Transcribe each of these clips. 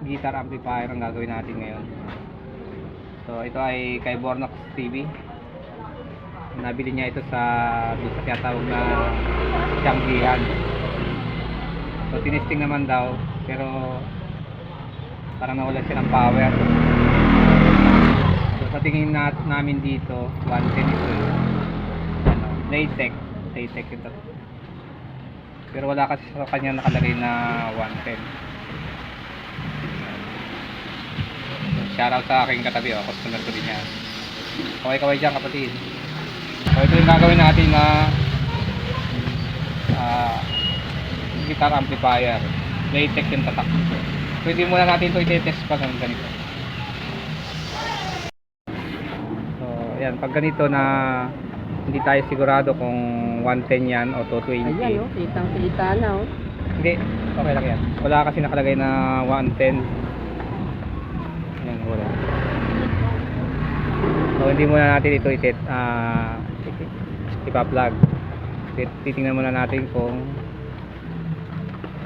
guitar amplifier ang gagawin natin ngayon. So ito ay kay Bornox TV. Nabili niya ito sa tinatawag na Tianggihan. So tinesting naman daw, pero parang nawala siya ng power. So sa tingin namin dito 110 ito, ano, Laytec ito. Pero wala kasi sa kanya nakalagay na 110. Shoutout sa aking katabi, customer ko din yan. Kaway-kaway dyan, kapatid. So ito yung gagawin natin na guitar amplifier. Laytec yung tatak. Pwede muna natin ito i-test pag ganito. So ayan, pag ganito na hindi tayo sigurado kung 110 yan o 220. Ayan, oh, kitang-kita na, oh. Hindi, okay lang yan. Wala kasi nakalagay na 110. Ayan, wala. So hindi muna natin ito ipa-plug. Titingnan muna natin kung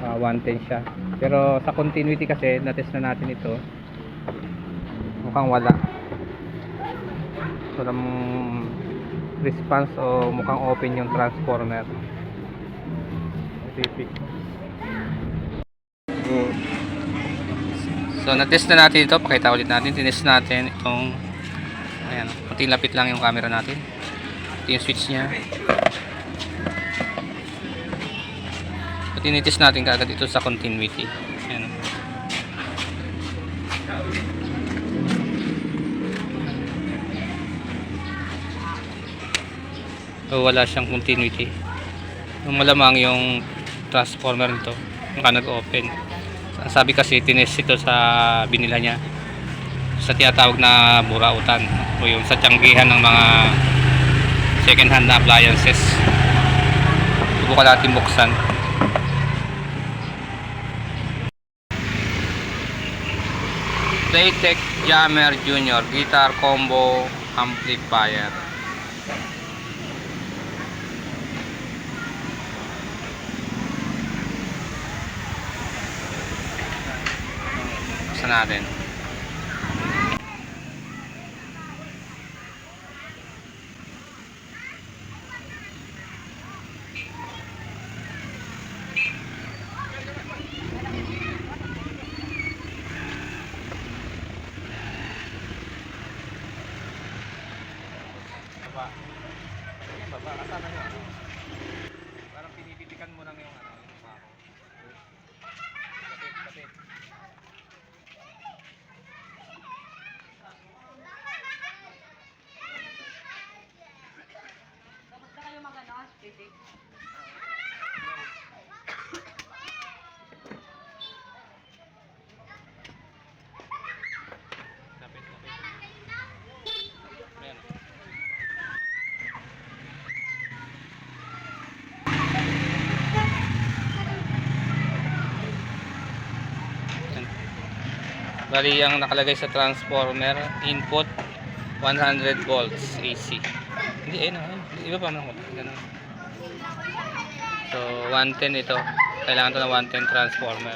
110 siya. Pero sa continuity kasi, na-test na natin ito. Mukhang wala. So response o mukhang open yung transformer. So na-test na natin ito, pakita ulit natin. Tinest natin itong, ayan, kunting lapit lang yung camera natin. Ito yung switch nya. So tinitest natin kaagad ito sa continuity. Ayan. So wala siyang continuity. Malamang yung transformer nito nag-open. Sabi kasi tinest ito sa binila niya sa tinatawag na burautan o yung sa tianggihan ng mga second hand na appliances. Subukan natin buksan. Laytec Jammer Junior Guitar Combo Amplifier. Buksan natin. Baba, kasama nyo ano? Parang pinipitikan mo lang yung ano, yung bako. Kapit. Basta kayo mag-ano, titik. Kapit. Ayan. Bali ang nakalagay sa transformer input 100 volts AC. Hindi iba pa naman ganun. So 110 ito. Kailangan to ng 110 transformer.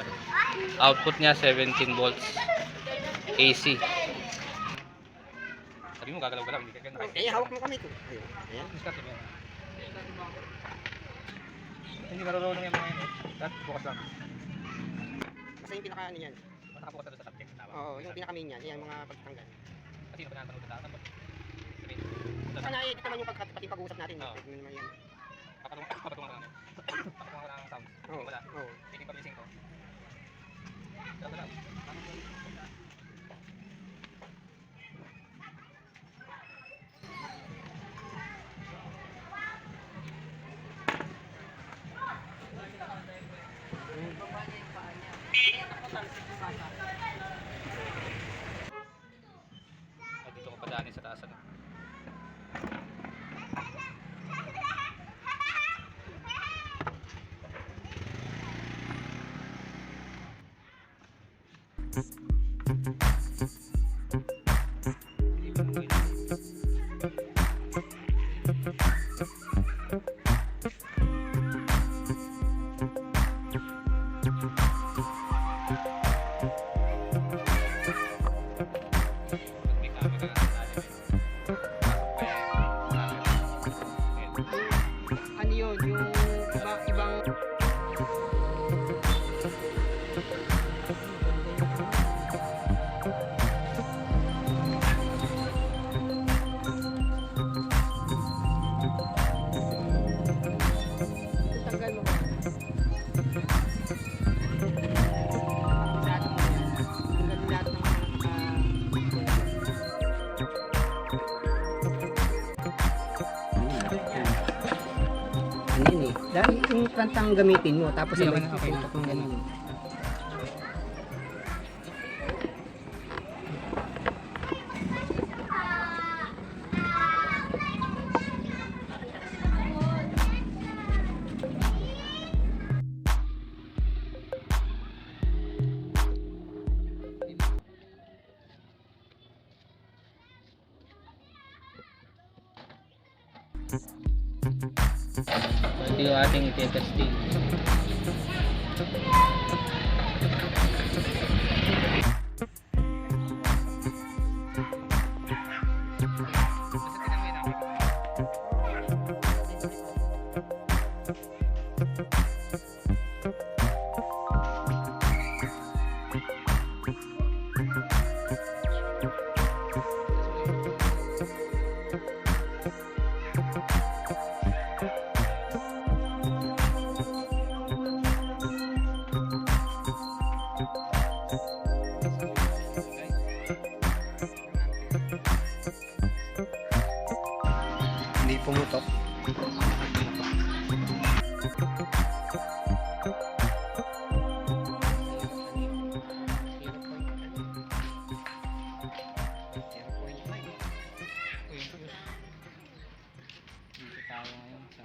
Output niya 17 volts AC. Sabi mo gagalaw-galaw hindi ka nakikita. Eh, hawak mo kami ko. Ayun. Ayan. Hindi marunong yung mga yan. Dapat bukas lang. Basta yung pinaka ano yan. Nakabukas na doon sa subject. Oo, yung pinaka-main yan. Yan, mga pagtanggal. Kasi yung pinatanong sa daan. Sana i-edit naman yung pati pag-uusap natin. Oo. Pwede naman yan. Papatungan ka lang. Papatungan ka lang ang sound. Oo. Wala. Oo. Taking publishing ko. Dapat lang. Dito ko padaanin sa taas. Ano? yung plantang gamitin mo, tapos Okay, sabay okay. tutok ng ganun. Ito yung ating iti-testing. Hindi pumutok. Dito tayo ngayon sa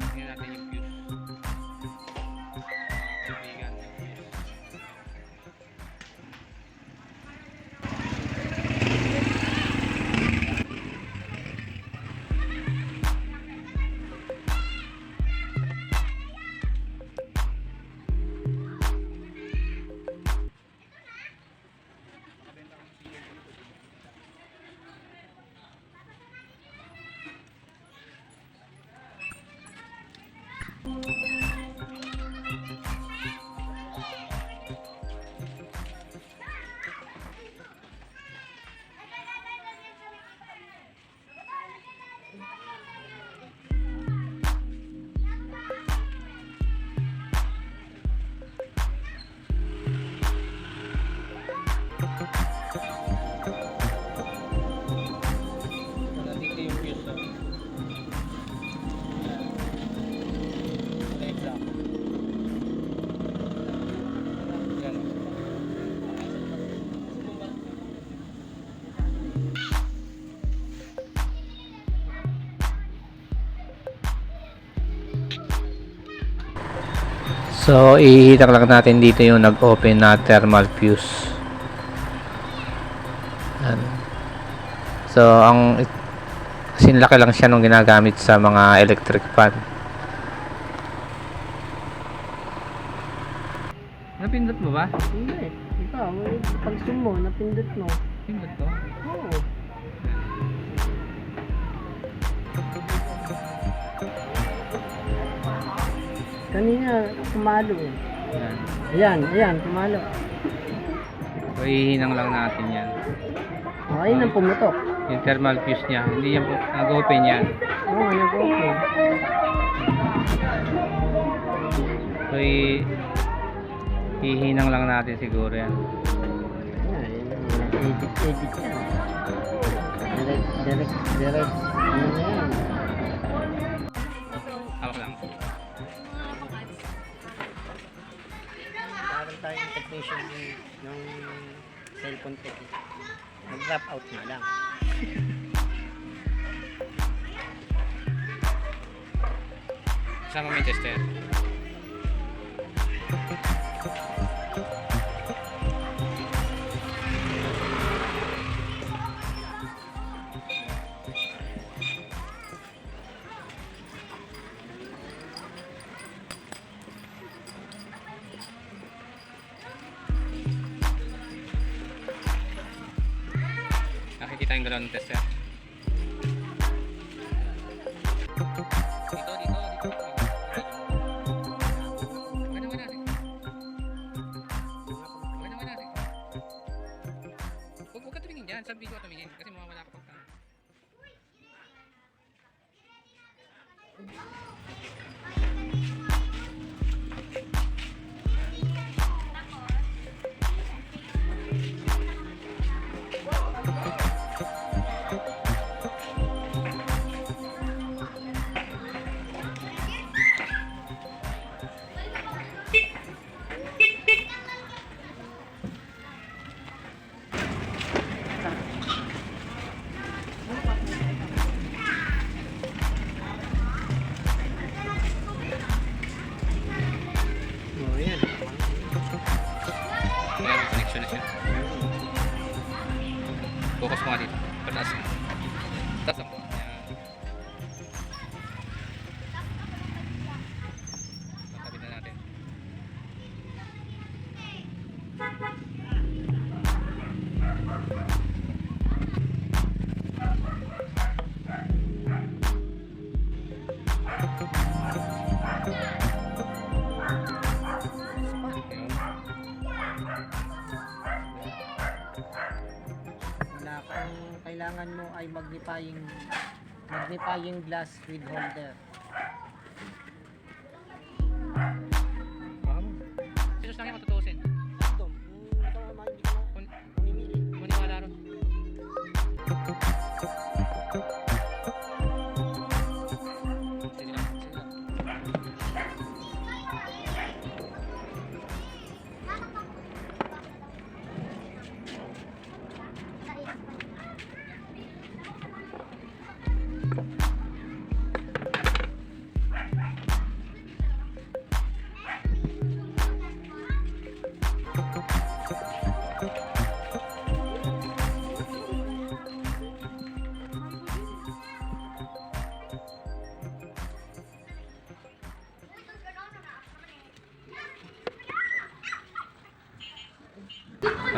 tingnan natin yung views. Kaibigan. Dito yung views. Exam. Yan. So, ihitak lang natin dito yung nag-open na thermal fuse. Yan. So, kasi laki lang siya nung ginagamit sa mga electric fan. Napindot mo ba? Hindi. Ikaw, pag zoom mo, napindot mo. Pindot to? Oo. Kanina, pumalo eh. Yan. Ayan, pumalo. So, ihinang lang natin yan. Oh, ayun ang pumutok. Yung thermal fuse niya, hindi yan nag-open yan. Oo, nag-open. So, ihinang lang natin siguro yan. Edit yan. Direct. Ano na yan? Hawak lang. Parang tayo ng technician ng cellphone tech. Mag-drop out na lang. Kasama Manchester. Nakikita yung galaw ng tester. Dito. Ganawa natin. Huwag ka tumingin dyan. Sa video ka tumingin. Kasi mawawala ka pagka. Oh, yan. Ayan, connection na siya. Focus mo nga dito. Pataas mo. Taas mo. Ayan. Patabi na natin. Ayun. Ang kailangan mo ay magnifying glass with holder. Sisos lang yan kung tutuusin. Random. Hindi ka mamimili. Maniwala ron. Sige lang.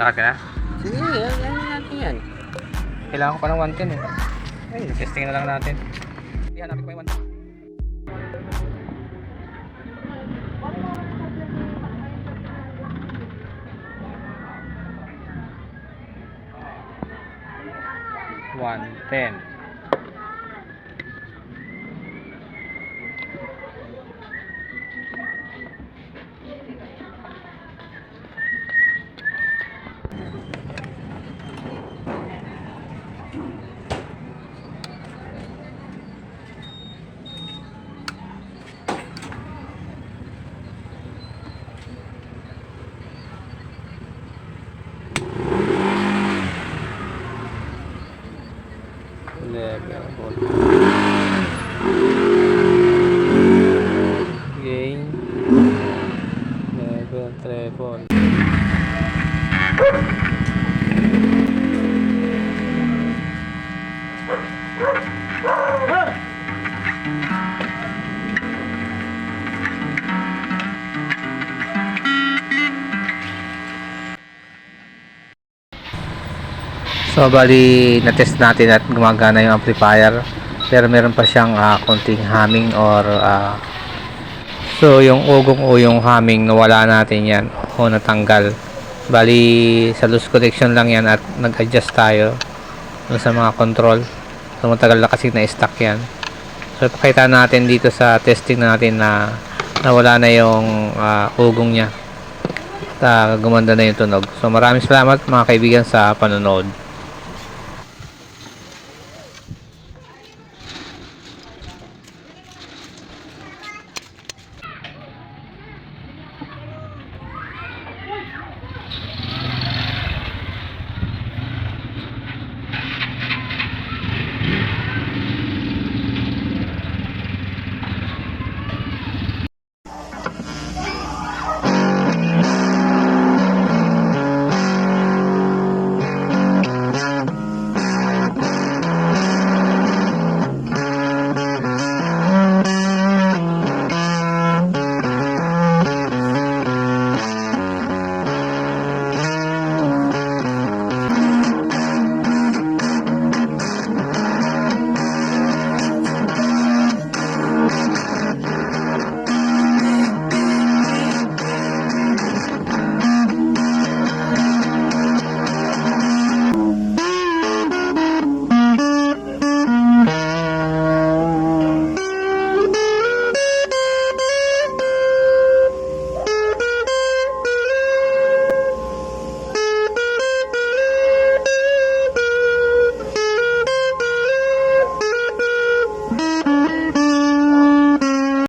Lakad ka na? Sige, yan natin yan. Kailangan ko pa ng 110 eh. Ay, testing na lang natin. Ihanapin ko yung 110. $110. Gain level treble. So bali na-test natin at gumagana yung amplifier, pero meron pa siyang konting humming or so yung ugong o yung humming nawala natin yan o natanggal. Bali, sa loose connection lang yan at nag-adjust tayo dun sa mga control. So, matagal na kasi na-stuck yan. So, ipakita natin dito sa testing natin na nawala na yung ugong niya. At gumanda na yung tunog. So, maraming salamat mga kaibigan sa panonood.